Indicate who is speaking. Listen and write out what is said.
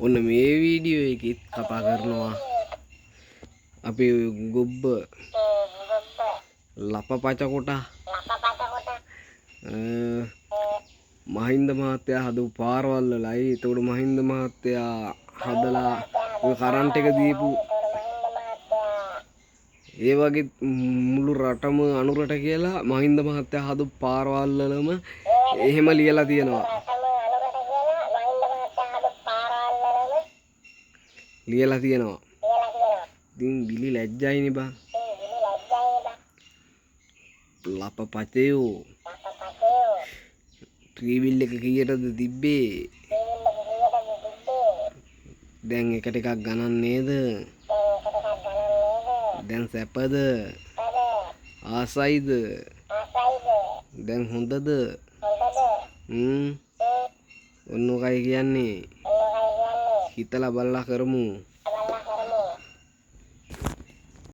Speaker 1: ඔන්න මේ වීඩියෝ එකෙත් කතා කරනවා අපි ගොබ්බ ලපපච කොට මහින්ද මහත්තයා හදපු පාරවල් වලයි. එතකොට මහින්ද මහත්තයා හදලා ඔය කරන්ට් එක දීපු ඒ වගේ මුළු රටම අනුරට කියලා මහින්ද මහත්තයා හදපු පාරවල් වලම එහෙම ලියලා තියෙනවා. ලියලා තියෙනවා. ඉතින් බිලි ලැජ්ජයිනේ බං. ලපපචයෝ ට්‍රීවිල් එක කීයටද තිබ්බේ? දැන් එකට එකක් ගණන් නේද? දැන් සැපද? ආසයිද? දැන් හොඳද? ඔන්න ඔකයි කියන්නේ. හිතලා බලලා කරමු.